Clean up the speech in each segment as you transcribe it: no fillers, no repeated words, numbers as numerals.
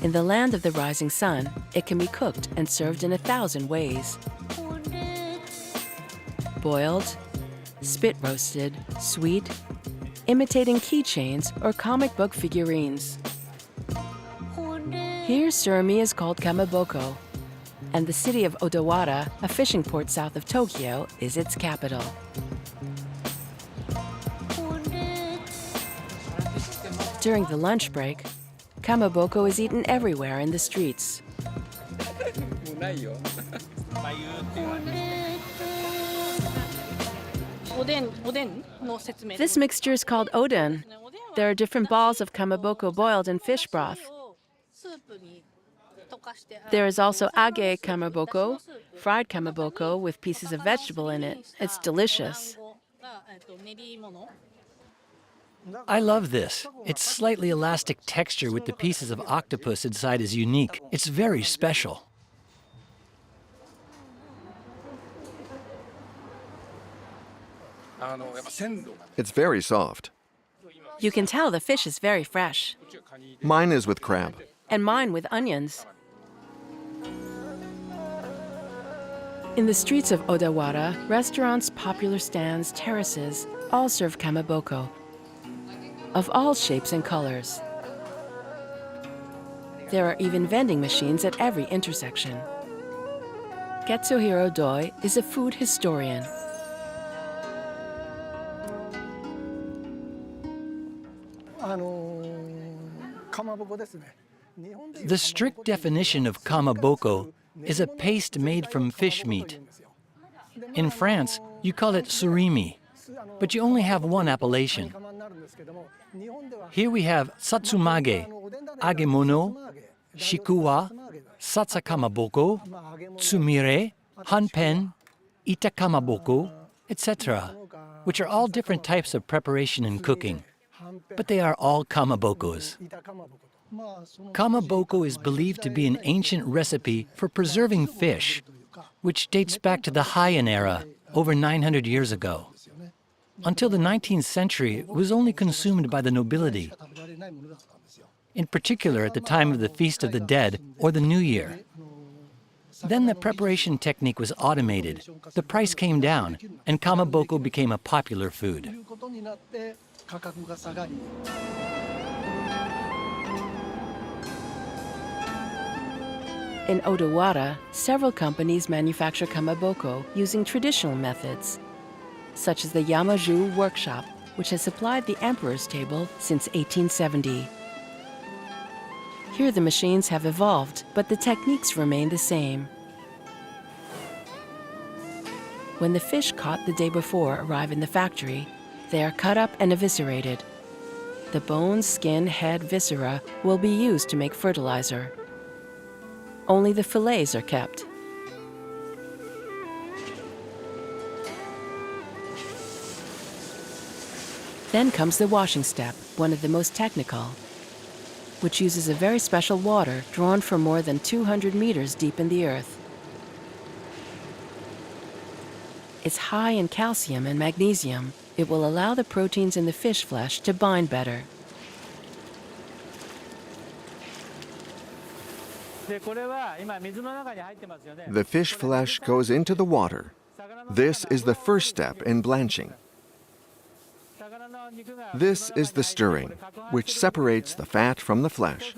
In the land of the rising sun, it can be cooked and served in 1,000 ways. Boiled, spit roasted, sweet, imitating keychains or comic book figurines. Here, surimi is called Kamaboko, and the city of Odawara, a fishing port south of Tokyo, is its capital. During the lunch break, Kamaboko is eaten everywhere in the streets. This mixture is called oden. There are different balls of kamaboko boiled in fish broth. There is also age kamaboko, fried kamaboko with pieces of vegetable in it. It's delicious. I love this. Its slightly elastic texture with the pieces of octopus inside is unique. It's very special. It's very soft. You can tell the fish is very fresh. Mine is with crab. And mine with onions. In the streets of Odawara, restaurants, popular stands, terraces all serve kamaboko, of all shapes and colors. There are even vending machines at every intersection. Getsuhiro Doi is a food historian. The strict definition of kamaboko is a paste made from fish meat. In France, you call it surimi, but you only have one appellation. Here we have satsuma-age, agemono, shikuwa, satsakamaboko, tsumire, hanpen, itakamaboko, etc., which are all different types of preparation and cooking, but they are all kamabokos. Kamaboko is believed to be an ancient recipe for preserving fish, which dates back to the Heian era, over 900 years ago. Until the 19th century, it was only consumed by the nobility, in particular at the time of the Feast of the Dead or the New Year. Then the preparation technique was automated, the price came down, and kamaboko became a popular food. In Odawara, several companies manufacture kamaboko using traditional methods, such as the Yamaju workshop, which has supplied the emperor's table since 1870. Here the machines have evolved, but the techniques remain the same. When the fish caught the day before arrive in the factory, they are cut up and eviscerated. The bones, skin, head, viscera will be used to make fertilizer. Only the fillets are kept. Then comes the washing step, one of the most technical, which uses a very special water drawn from more than 200 meters deep in the earth. It's high in calcium and magnesium. It will allow the proteins in the fish flesh to bind better. The fish flesh goes into the water. This is the first step in blanching. This is the stirring, which separates the fat from the flesh.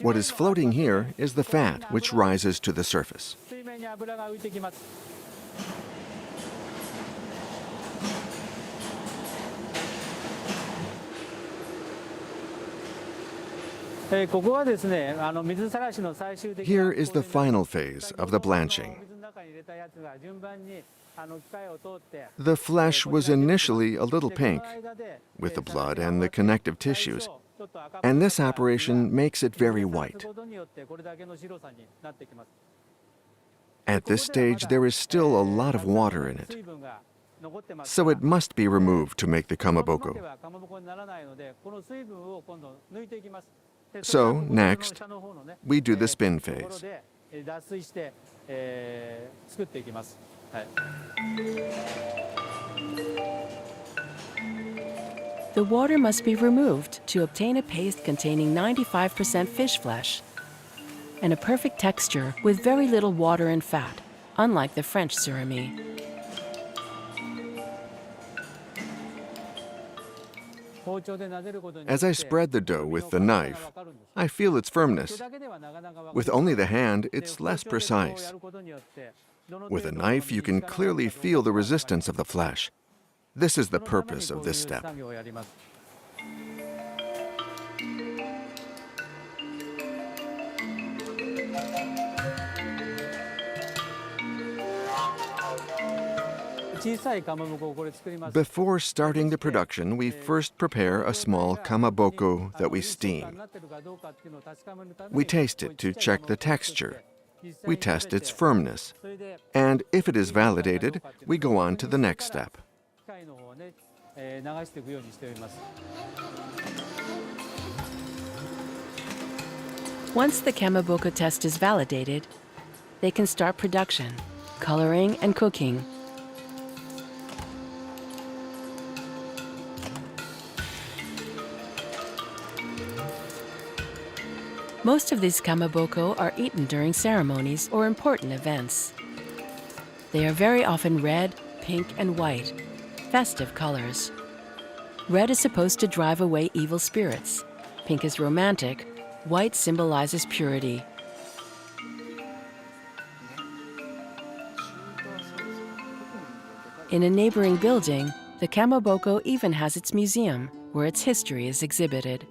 What is floating here is the fat, which rises to the surface. Here is the final phase of the blanching. The flesh was initially a little pink, with the blood and the connective tissues, and this operation makes it very white. At this stage, there is still a lot of water in it, so it must be removed to make the kamaboko. So, next, we do the spin phase. The water must be removed to obtain a paste containing 95% fish flesh and a perfect texture with very little water and fat, unlike the French surimi. As I spread the dough with the knife, I feel its firmness. With only the hand, it's less precise. With a knife, you can clearly feel the resistance of the flesh. This is the purpose of this step. Before starting the production, we first prepare a small kamaboko that we steam. We taste it to check the texture. We test its firmness. And if it is validated, we go on to the next step. Once the Kamaboko test is validated, they can start production, coloring, and cooking. Most of these kamaboko are eaten during ceremonies or important events. They are very often red, pink, and white, festive colors. Red is supposed to drive away evil spirits. Pink is romantic. White symbolizes purity. In a neighboring building, the Kamaboko even has its museum, where its history is exhibited.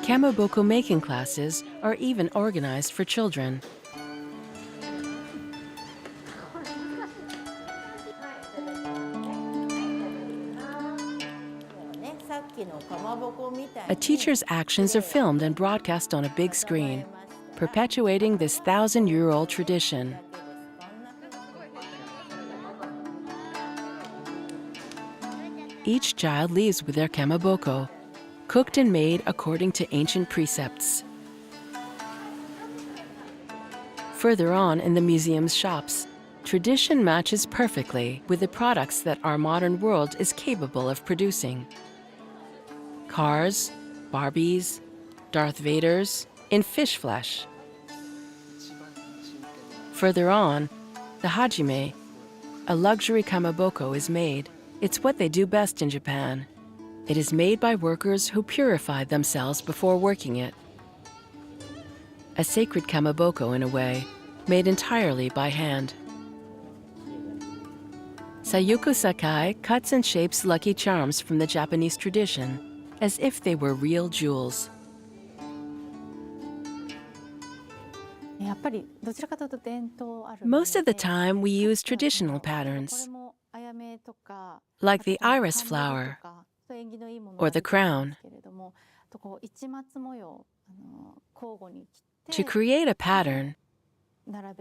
Kamaboko making classes are even organized for children. A teacher's actions are filmed and broadcast on a big screen, perpetuating this 1,000-year-old tradition. Each child leaves with their kamaboko, cooked and made according to ancient precepts. Further on in the museum's shops, tradition matches perfectly with the products that our modern world is capable of producing. Cars, Barbies, Darth Vaders, in fish flesh. Further on, the hajime, a luxury kamaboko, is made. It's what they do best in Japan. It is made by workers who purified themselves before working it. A sacred kamaboko, in a way, made entirely by hand. Sayuko Sakai cuts and shapes lucky charms from the Japanese tradition as if they were real jewels. Most of the time, we use traditional patterns, like the iris flower or the crown. To create a pattern,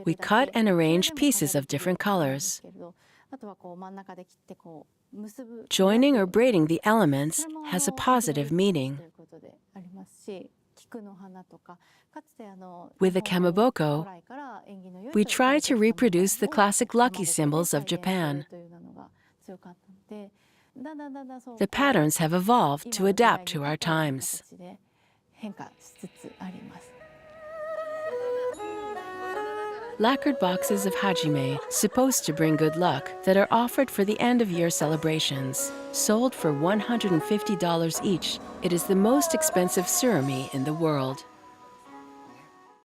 we cut and arrange pieces of different colors. Joining or braiding the elements has a positive meaning. With the kamaboko, we try to reproduce the classic lucky symbols of Japan. The patterns have evolved to adapt to our times. Lacquered boxes of hajime, supposed to bring good luck, that are offered for the end-of-year celebrations. Sold for $150 each, it is the most expensive surimi in the world.